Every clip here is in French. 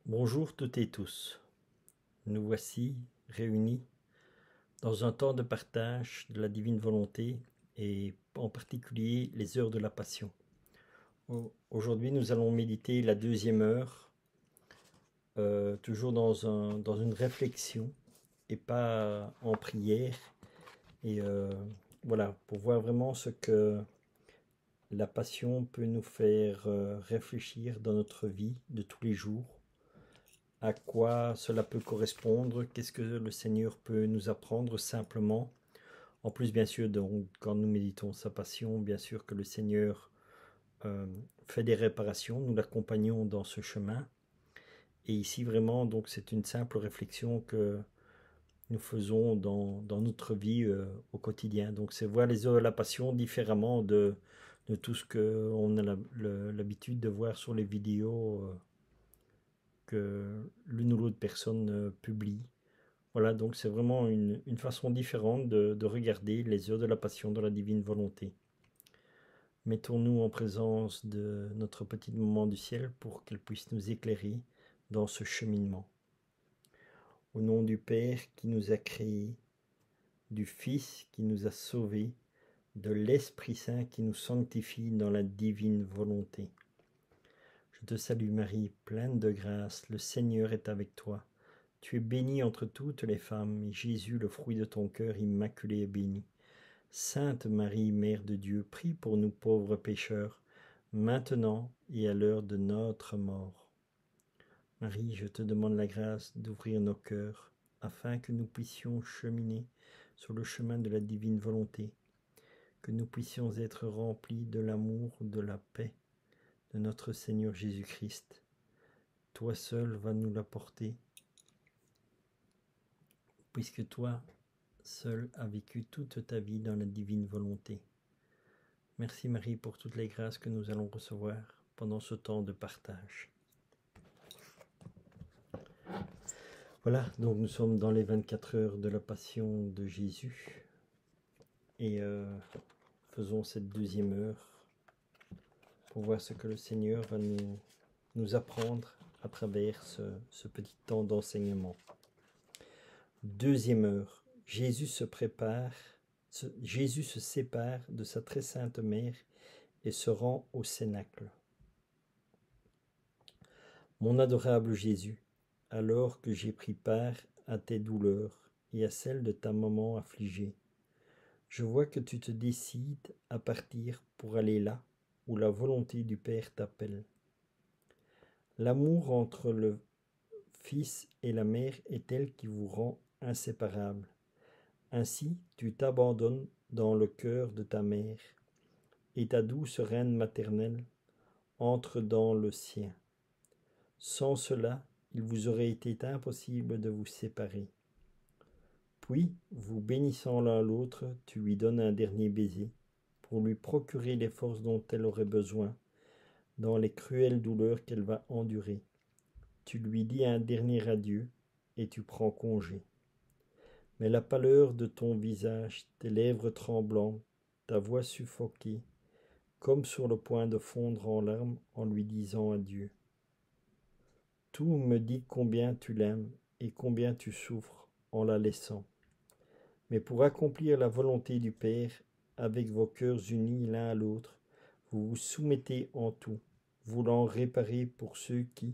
Bonjour toutes et tous, nous voici réunis dans un temps de partage de la divine volonté et en particulier les heures de la Passion. Aujourd'hui nous allons méditer la deuxième heure, toujours dans une réflexion et pas en prière. Et voilà, pour voir vraiment ce que la Passion peut nous faire réfléchir dans notre vie de tous les jours. À quoi cela peut correspondre, qu'est-ce que le Seigneur peut nous apprendre simplement. En plus, bien sûr, donc, quand nous méditons sa passion, bien sûr que le Seigneur fait des réparations, nous l'accompagnons dans ce chemin. Et ici, vraiment, donc c'est une simple réflexion que nous faisons dans notre vie au quotidien. Donc c'est voir les heures de la passion différemment de tout ce qu'on a l'habitude de voir sur les vidéos que l'une ou l'autre personne publie. Voilà, donc c'est vraiment une façon différente de regarder les heures de la passion de la divine volonté. Mettons-nous en présence de notre petit maman du ciel pour qu'elle puisse nous éclairer dans ce cheminement. Au nom du Père qui nous a créés, du Fils qui nous a sauvés, de l'Esprit Saint qui nous sanctifie dans la divine volonté. Je te salue Marie, pleine de grâce, le Seigneur est avec toi. Tu es bénie entre toutes les femmes, et Jésus, le fruit de ton cœur immaculé, est béni. Sainte Marie, Mère de Dieu, prie pour nous pauvres pécheurs, maintenant et à l'heure de notre mort. Marie, je te demande la grâce d'ouvrir nos cœurs, afin que nous puissions cheminer sur le chemin de la divine volonté, que nous puissions être remplis de l'amour, de la paix de notre Seigneur Jésus-Christ. Toi seul vas nous l'apporter, puisque toi seul as vécu toute ta vie dans la divine volonté. Merci Marie pour toutes les grâces que nous allons recevoir pendant ce temps de partage. Voilà, donc nous sommes dans les 24 heures de la Passion de Jésus et faisons cette deuxième heure pour voir ce que le Seigneur va nous apprendre à travers ce petit temps d'enseignement. Deuxième heure, Jésus se sépare de sa très sainte mère et se rend au cénacle. Mon adorable Jésus, alors que j'ai pris part à tes douleurs et à celles de ta maman affligée, je vois que tu te décides à partir pour aller là où la volonté du Père t'appelle. L'amour entre le Fils et la mère est tel qui vous rend inséparables. Ainsi, tu t'abandonnes dans le cœur de ta mère, et ta douce reine maternelle entre dans le sien. Sans cela, il vous aurait été impossible de vous séparer. Puis, vous bénissant l'un l'autre, tu lui donnes un dernier baiser, pour lui procurer les forces dont elle aurait besoin, dans les cruelles douleurs qu'elle va endurer. Tu lui dis un dernier adieu, et tu prends congé. Mais la pâleur de ton visage, tes lèvres tremblantes, ta voix suffoquée, comme sur le point de fondre en larmes en lui disant adieu. Tout me dit combien tu l'aimes et combien tu souffres en la laissant. Mais pour accomplir la volonté du Père, avec vos cœurs unis l'un à l'autre, vous vous soumettez en tout, voulant réparer pour ceux qui,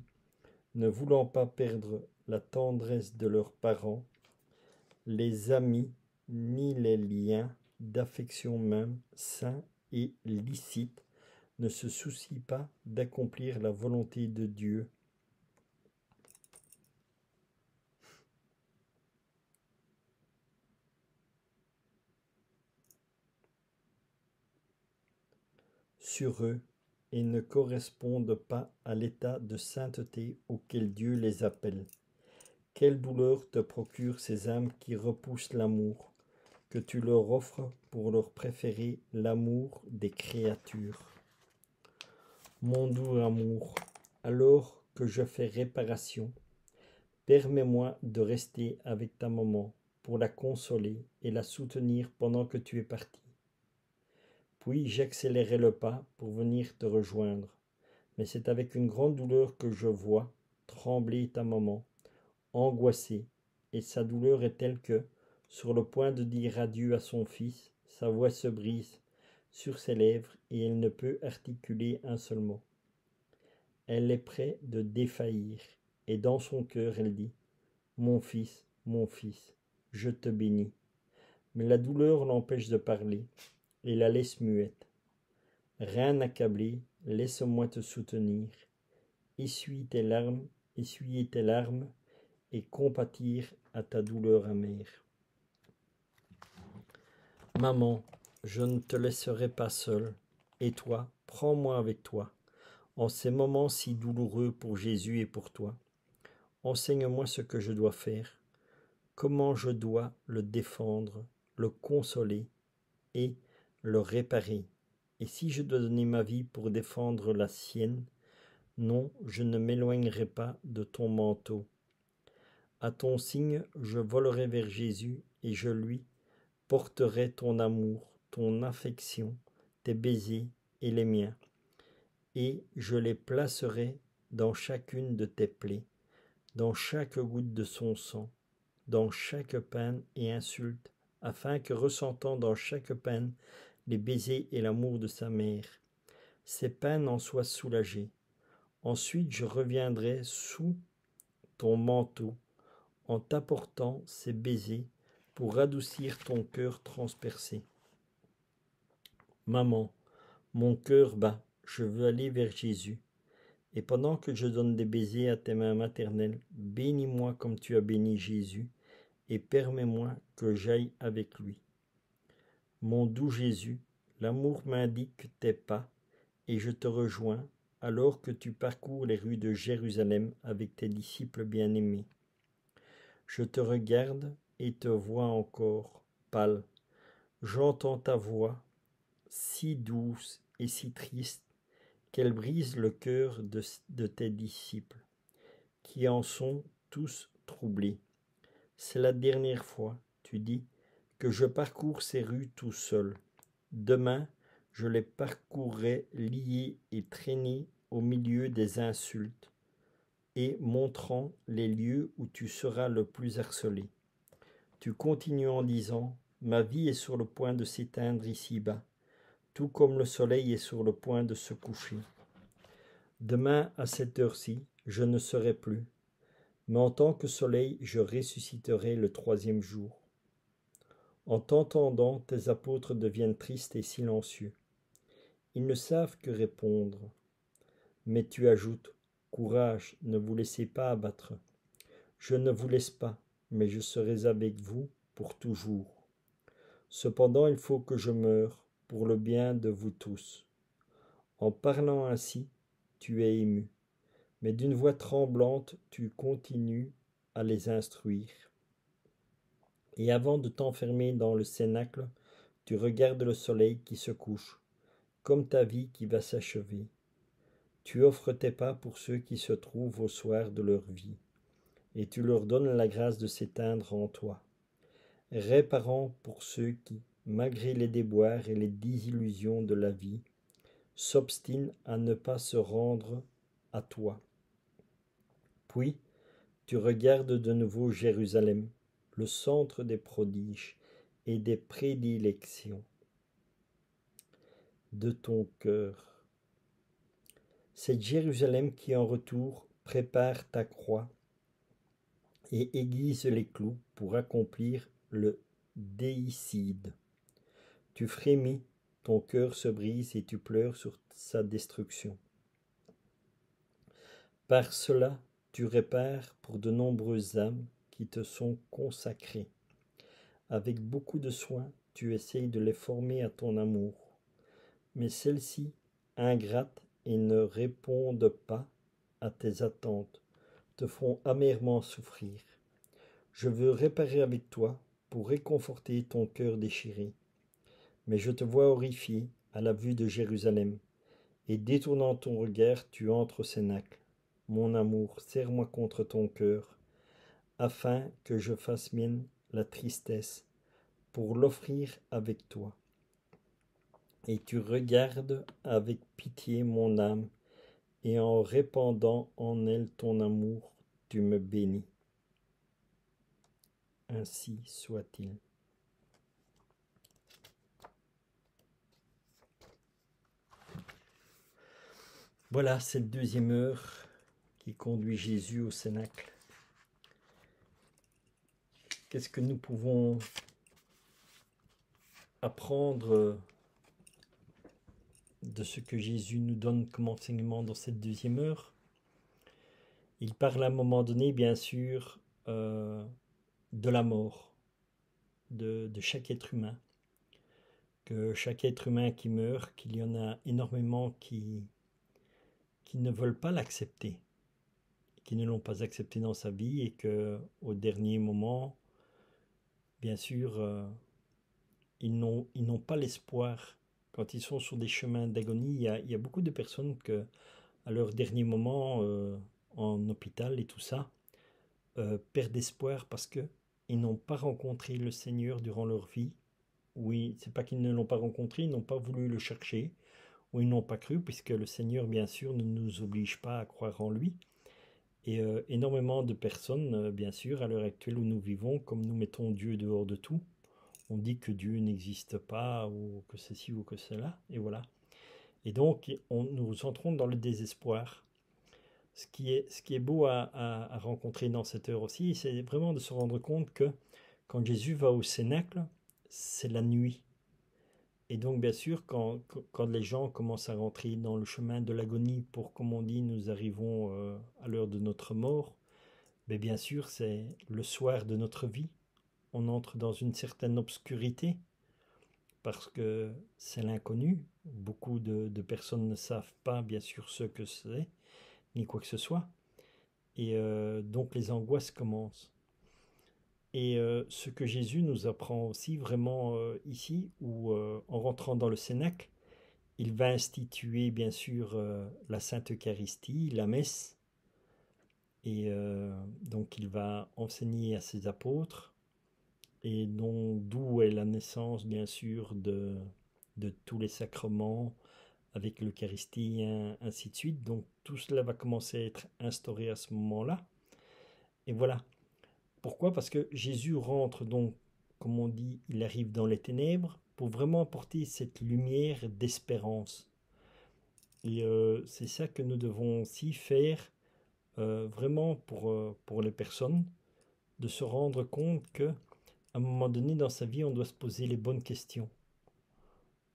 ne voulant pas perdre la tendresse de leurs parents, les amis, ni les liens d'affection même, sains et licites, ne se soucient pas d'accomplir la volonté de Dieu. Sur eux et ne correspondent pas à l'état de sainteté auquel Dieu les appelle. Quelle douleur te procurent ces âmes qui repoussent l'amour, que tu leur offres pour leur préférer l'amour des créatures. Mon doux amour, alors que je fais réparation, permets-moi de rester avec ta maman pour la consoler et la soutenir pendant que tu es parti. Puis j'accélérai le pas pour venir te rejoindre, mais c'est avec une grande douleur que je vois, trembler ta maman, angoissée, et sa douleur est telle que, sur le point de dire adieu à son fils, sa voix se brise sur ses lèvres et elle ne peut articuler un seul mot. Elle est près de défaillir, et dans son cœur elle dit « mon fils, je te bénis ». Mais la douleur l'empêche de parler et la laisse muette. Reine accablée, laisse-moi te soutenir, essuyer tes larmes et compatir à ta douleur amère. Maman, je ne te laisserai pas seule, et toi, prends-moi avec toi, en ces moments si douloureux pour Jésus et pour toi. Enseigne-moi ce que je dois faire, comment je dois le défendre, le consoler et le réparer. Et si je dois donner ma vie pour défendre la sienne, non, je ne m'éloignerai pas de ton manteau. À ton signe, je volerai vers Jésus et je lui porterai ton amour, ton affection, tes baisers et les miens. Et je les placerai dans chacune de tes plaies, dans chaque goutte de son sang, dans chaque peine et insulte, afin que, ressentant dans chaque peine les baisers et l'amour de sa mère, ses peines en soient soulagées. Ensuite je reviendrai sous ton manteau en t'apportant ces baisers pour adoucir ton cœur transpercé. Maman, mon cœur bat, je veux aller vers Jésus. Et pendant que je donne des baisers à tes mains maternelles, bénis-moi comme tu as béni Jésus, et permets-moi que j'aille avec lui. Mon doux Jésus, l'amour m'indique tes pas, et je te rejoins alors que tu parcours les rues de Jérusalem avec tes disciples bien-aimés. Je te regarde et te vois encore, pâle. J'entends ta voix, si douce et si triste, qu'elle brise le cœur de tes disciples, qui en sont tous troublés. C'est la dernière fois, tu dis, que je parcours ces rues tout seul. Demain, je les parcourrai liés et traînés au milieu des insultes, et montrant les lieux où tu seras le plus harcelé. Tu continues en disant « Ma vie est sur le point de s'éteindre ici-bas, tout comme le soleil est sur le point de se coucher. Demain, à cette heure-ci, je ne serai plus, mais en tant que soleil, je ressusciterai le 3e jour. » En t'entendant, tes apôtres deviennent tristes et silencieux. Ils ne savent que répondre. Mais tu ajoutes « Courage, ne vous laissez pas abattre. Je ne vous laisse pas, mais je serai avec vous pour toujours. Cependant, il faut que je meure pour le bien de vous tous. » En parlant ainsi, tu es ému, mais d'une voix tremblante, tu continues à les instruire. Et avant de t'enfermer dans le cénacle, tu regardes le soleil qui se couche, comme ta vie qui va s'achever. Tu offres tes pas pour ceux qui se trouvent au soir de leur vie, et tu leur donnes la grâce de s'éteindre en toi, réparant pour ceux qui, malgré les déboires et les désillusions de la vie, s'obstinent à ne pas se rendre à toi. Puis, tu regardes de nouveau Jérusalem, le centre des prodiges et des prédilections de ton cœur. C'est Jérusalem qui en retour prépare ta croix et aiguise les clous pour accomplir le déicide. Tu frémis, ton cœur se brise et tu pleures sur sa destruction. Par cela, tu répares pour de nombreuses âmes qui te sont consacrées. Avec beaucoup de soin, tu essayes de les former à ton amour. Mais celles-ci, ingrates et ne répondent pas à tes attentes, te font amèrement souffrir. Je veux réparer avec toi pour réconforter ton cœur déchiré. Mais je te vois horrifié à la vue de Jérusalem, et détournant ton regard, tu entres au cénacle. Mon amour, serre-moi contre ton cœur, afin que je fasse mienne la tristesse, pour l'offrir avec toi. Et tu regardes avec pitié mon âme, et en répandant en elle ton amour, tu me bénis. Ainsi soit-il. Voilà, cette deuxième heure qui conduit Jésus au Cénacle. Qu'est-ce que nous pouvons apprendre de ce que Jésus nous donne comme enseignement dans cette deuxième heure? Il parle à un moment donné, bien sûr, de la mort de chaque être humain. Que chaque être humain qui meurt, qu'il y en a énormément qui ne veulent pas l'accepter, qui ne l'ont pas accepté dans sa vie et que au dernier moment, bien sûr, ils n'ont pas l'espoir. Quand ils sont sur des chemins d'agonie, il y a beaucoup de personnes que, à leur dernier moment, en hôpital et tout ça, perdent espoir parce que ils n'ont pas rencontré le Seigneur durant leur vie. Oui, c'est pas qu'ils ne l'ont pas rencontré, ils n'ont pas voulu le chercher, ou ils n'ont pas cru, puisque le Seigneur, bien sûr, ne nous oblige pas à croire en lui. Et énormément de personnes, bien sûr, à l'heure actuelle où nous vivons, comme nous mettons Dieu dehors de tout, on dit que Dieu n'existe pas, ou que ceci ou que cela, et voilà. Et donc, nous entrons dans le désespoir. Ce qui est beau à rencontrer dans cette heure aussi, c'est vraiment de se rendre compte que quand Jésus va au Cénacle, c'est la nuit. Et donc, bien sûr, quand les gens commencent à rentrer dans le chemin de l'agonie pour, comme on dit, nous arrivons à l'heure de notre mort, mais bien sûr, c'est le soir de notre vie. On entre dans une certaine obscurité parce que c'est l'inconnu. Beaucoup de personnes ne savent pas, bien sûr, ce que c'est, ni quoi que ce soit. Et donc, les angoisses commencent. Et ce que Jésus nous apprend aussi vraiment ici, où en rentrant dans le Cénacle, il va instituer bien sûr la Sainte Eucharistie, la messe, et donc il va enseigner à ses apôtres, et d'où est la naissance bien sûr de tous les sacrements, avec l'Eucharistie, ainsi de suite. Donc tout cela va commencer à être instauré à ce moment-là. Et voilà. Pourquoi? Parce que Jésus rentre donc, comme on dit, il arrive dans les ténèbres pour vraiment apporter cette lumière d'espérance. Et c'est ça que nous devons aussi faire vraiment pour les personnes, de se rendre compte que à un moment donné dans sa vie, on doit se poser les bonnes questions.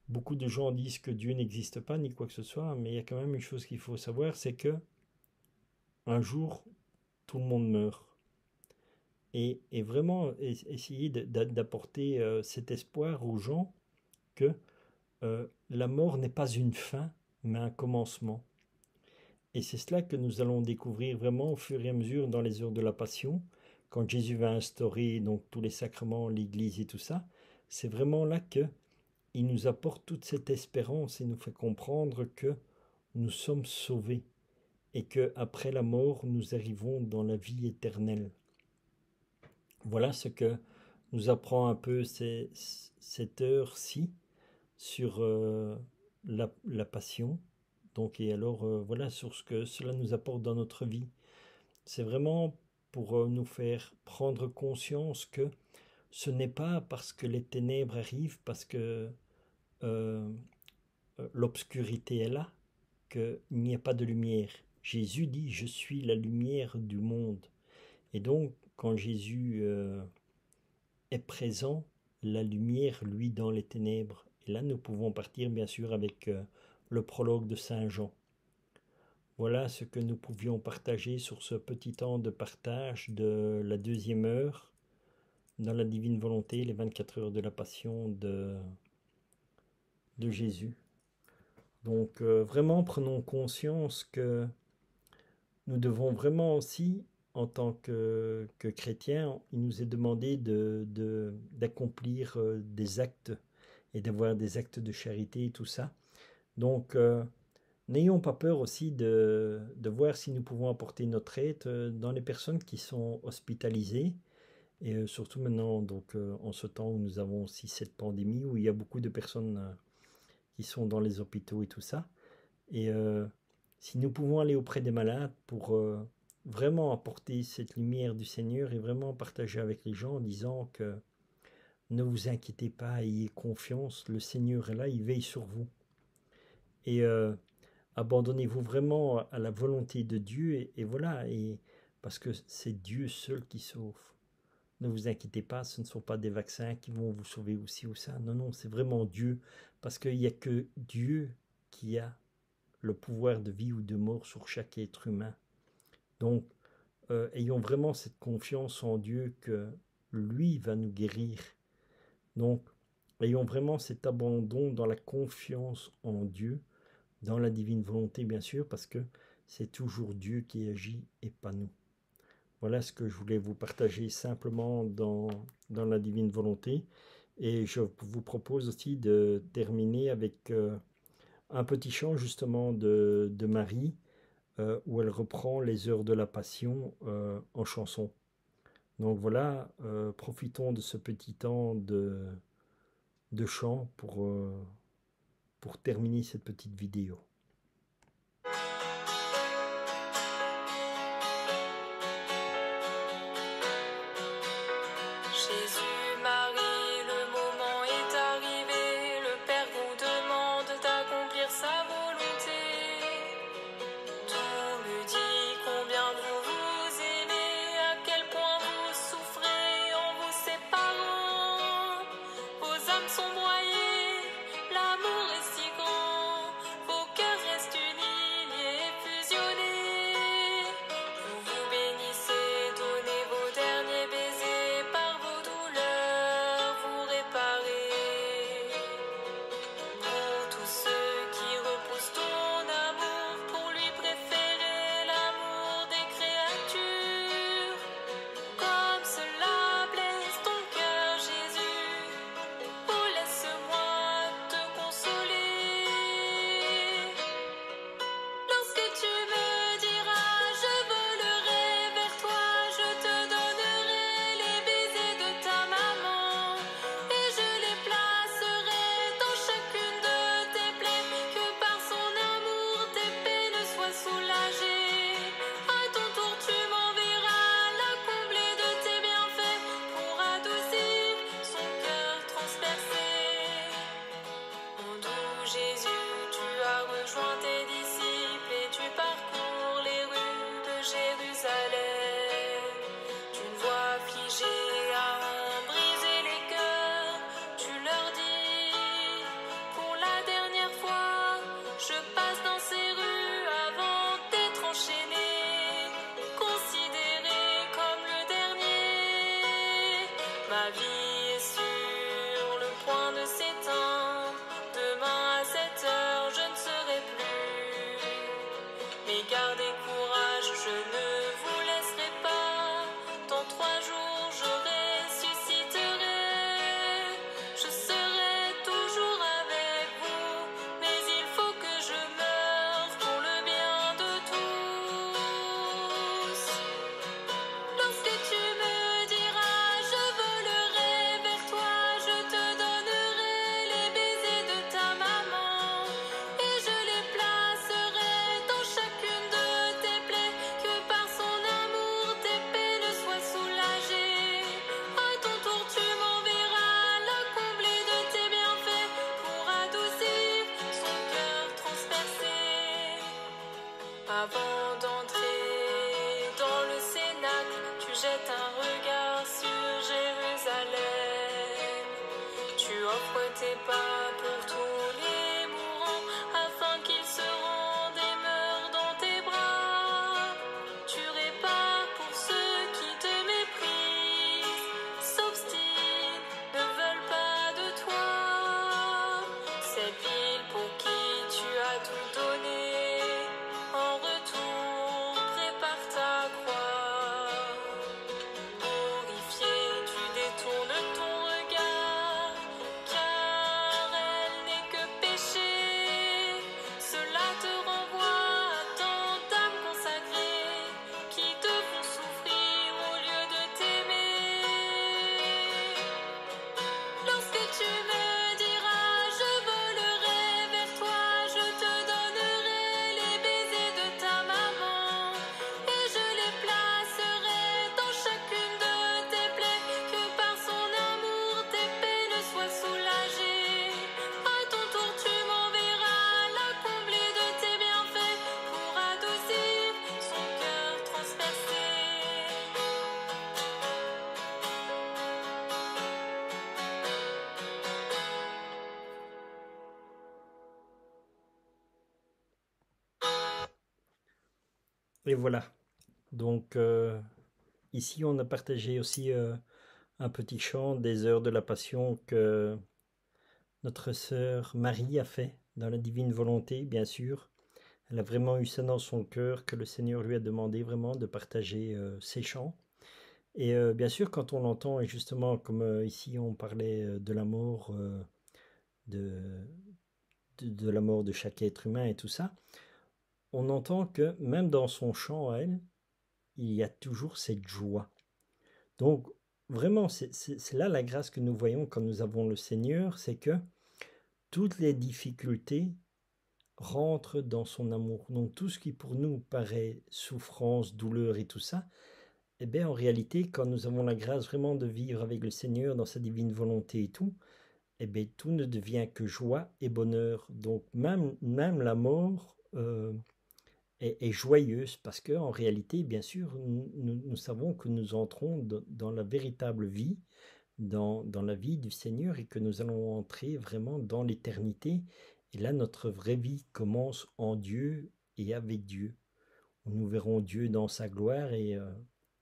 Beaucoup de gens disent que Dieu n'existe pas ni quoi que ce soit, mais il y a quand même une chose qu'il faut savoir, c'est que un jour, tout le monde meurt. Et vraiment essayer d'apporter cet espoir aux gens que la mort n'est pas une fin, mais un commencement. Et c'est cela que nous allons découvrir vraiment au fur et à mesure dans les heures de la Passion, quand Jésus va instaurer donc tous les sacrements, l'Église et tout ça. C'est vraiment là que il nous apporte toute cette espérance et nous fait comprendre que nous sommes sauvés et que après la mort, nous arrivons dans la vie éternelle. Voilà ce que nous apprend un peu cette heure-ci sur la Passion. Donc, et alors, voilà sur ce que cela nous apporte dans notre vie. C'est vraiment pour nous faire prendre conscience que ce n'est pas parce que les ténèbres arrivent, parce que l'obscurité est là, qu'il n'y a pas de lumière. Jésus dit, je suis la lumière du monde. Et donc, quand Jésus est présent, la lumière, lui, dans les ténèbres. Et là, nous pouvons partir, bien sûr, avec le prologue de Saint Jean. Voilà ce que nous pouvions partager sur ce petit temps de partage de la deuxième heure dans la divine volonté, les 24 heures de la Passion de Jésus. Donc vraiment prenons conscience que nous devons vraiment aussi, en tant que chrétiens, il nous est demandé d'accomplir des actes et d'avoir des actes de charité et tout ça. Donc n'ayons pas peur aussi de voir si nous pouvons apporter notre aide dans les personnes qui sont hospitalisées. Et surtout maintenant, donc, en ce temps où nous avons aussi cette pandémie, où il y a beaucoup de personnes qui sont dans les hôpitaux et tout ça. Et si nous pouvons aller auprès des malades pour vraiment apporter cette lumière du Seigneur et vraiment partager avec les gens en disant que ne vous inquiétez pas, ayez confiance, le Seigneur est là, il veille sur vous. Et abandonnez-vous vraiment à la volonté de Dieu et voilà, et parce que c'est Dieu seul qui sauve. Ne vous inquiétez pas, ce ne sont pas des vaccins qui vont vous sauver aussi ou ça. Non, non, c'est vraiment Dieu, parce qu'il n'y a que Dieu qui a le pouvoir de vie ou de mort sur chaque être humain. Donc, ayons vraiment cette confiance en Dieu que lui va nous guérir. Donc, ayons vraiment cet abandon dans la confiance en Dieu, dans la divine volonté bien sûr, parce que c'est toujours Dieu qui agit et pas nous. Voilà ce que je voulais vous partager simplement dans la divine volonté. Et je vous propose aussi de terminer avec un petit chant justement de Marie, où elle reprend les heures de la Passion en chanson. Donc voilà, profitons de ce petit temps de chant pour terminer cette petite vidéo. Jésus, Marie, le moment est arrivé, le Père vous demande d'accomplir sa volonté. Tout me dit combien vous vous aimez, à quel point vous souffrez en vous séparant. Vos âmes sont broyées, l'amour est si grand, vos cœurs restent unis, liés, fusionnés. Vous vous bénissez, donnez vos derniers baisers, par vos douleurs vous réparez. Pour tous ceux qui repoussent ton amour, pour lui préférer l'amour des créatures, comme cela blesse ton cœur, Jésus. Oh, laisse-moi te consoler. Lorsque tu me diras, je volerai vers toi, je te donnerai les baisers de ta maman, et je les placerai dans chacune de tes plaies, que par son amour tes peines soient soulagées. À ton tour tu m'enverras la combler de tes bienfaits, pour adoucir son cœur transpercé. Mon doux Jésus, tu as rejoint tes disciples et tu parcours les rues de Jérusalem. D'une voix figée à en briser les cœurs, tu leur dis, pour la dernière fois, je passe dans ces rues avant d'être enchaîné, considéré comme le dernier. Ma vie est sur le point de s'éteindre. Demain à 7 heures, je ne serai plus. Mais gardez courage, je ne vous laisserai pas. Dans 3 jours, je ressusciterai. Je serai toujours avec vous, mais il faut que je meure pour le bien de tous. Lorsque tu me diras, je volerai vers toi, je te donnerai les baisers de ta maman, et je les placerai dans chacune de tes plaies, que par son amour tes peines soient soulagées. À ton tour tu m'enverras la combler de tes bienfaits, pour adoucir son cœur transpercé. Avant d'entrer dans le cénacle, tu jettes un regard sur Jérusalem. Tu offres tes pas pour tous les mourants, afin qu'ils se rendent et meurent dans tes bras. Tu répares pour ceux qui te méprisent, s'obstinent, ne veulent pas de toi. Cette ville pour qui tu as tout donné, en retour prépare ta croix. Horrifié, tu détournes ton regard, car Et voilà. Donc ici, on a partagé aussi un petit chant des heures de la Passion que notre sœur Marie a fait dans la divine volonté, bien sûr. Elle a vraiment eu ça dans son cœur que le Seigneur lui a demandé vraiment de partager ses chants. Et bien sûr, quand on l'entend, et justement, comme ici on parlait de la mort, de, de la mort de chaque être humain et tout ça, on entend que même dans son chant à elle, il y a toujours cette joie. Donc, vraiment, c'est là la grâce que nous voyons quand nous avons le Seigneur, c'est que toutes les difficultés rentrent dans son amour. Donc, tout ce qui pour nous paraît souffrance, douleur et tout ça, eh bien, en réalité, quand nous avons la grâce vraiment de vivre avec le Seigneur dans sa divine volonté et tout, eh bien, tout ne devient que joie et bonheur. Donc, même la mort est joyeuse parce que en réalité, bien sûr, nous savons que nous entrons dans la véritable vie, dans la vie du Seigneur et que nous allons entrer vraiment dans l'éternité. Et là, notre vraie vie commence en Dieu et avec Dieu. Nous verrons Dieu dans sa gloire et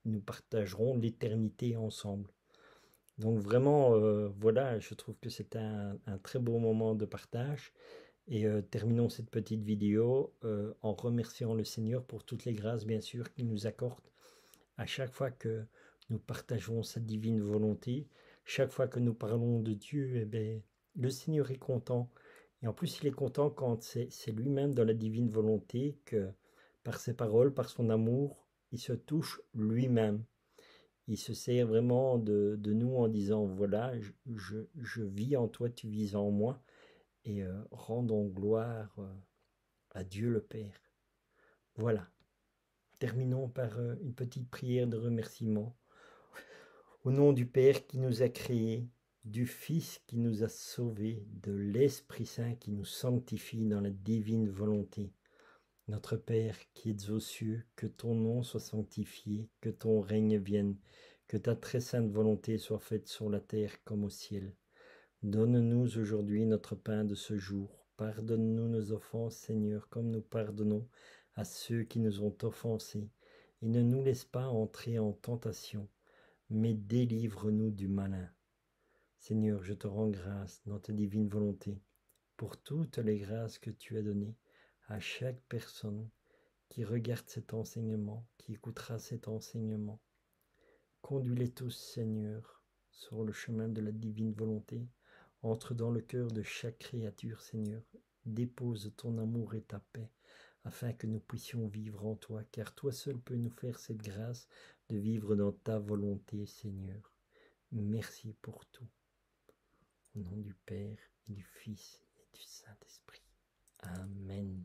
nous partagerons l'éternité ensemble. Donc vraiment, voilà, je trouve que c'est un très beau moment de partage. Et terminons cette petite vidéo en remerciant le Seigneur pour toutes les grâces, bien sûr, qu'il nous accorde à chaque fois que nous partageons sa divine volonté. Chaque fois que nous parlons de Dieu, eh bien, le Seigneur est content. Et en plus, il est content quand c'est lui-même dans la divine volonté que, par ses paroles, par son amour, il se touche lui-même. Il se sert vraiment de nous en disant, voilà, je vis en toi, tu vis en moi, et rendons gloire à Dieu le Père. Voilà. Terminons par une petite prière de remerciement. Au nom du Père qui nous a créés, du Fils qui nous a sauvés, de l'Esprit Saint qui nous sanctifie dans la divine volonté. Notre Père qui es aux cieux, que ton nom soit sanctifié, que ton règne vienne, que ta très sainte volonté soit faite sur la terre comme au ciel. Donne-nous aujourd'hui notre pain de ce jour. Pardonne-nous nos offenses, Seigneur, comme nous pardonnons à ceux qui nous ont offensés. Et ne nous laisse pas entrer en tentation, mais délivre-nous du malin. Seigneur, je te rends grâce dans ta divine volonté pour toutes les grâces que tu as données à chaque personne qui regarde cet enseignement, qui écoutera cet enseignement. Conduis-les tous, Seigneur, sur le chemin de la divine volonté. Entre dans le cœur de chaque créature, Seigneur. Dépose ton amour et ta paix, afin que nous puissions vivre en toi, car toi seul peux nous faire cette grâce de vivre dans ta volonté, Seigneur. Merci pour tout. Au nom du Père, et du Fils, et du Saint-Esprit. Amen.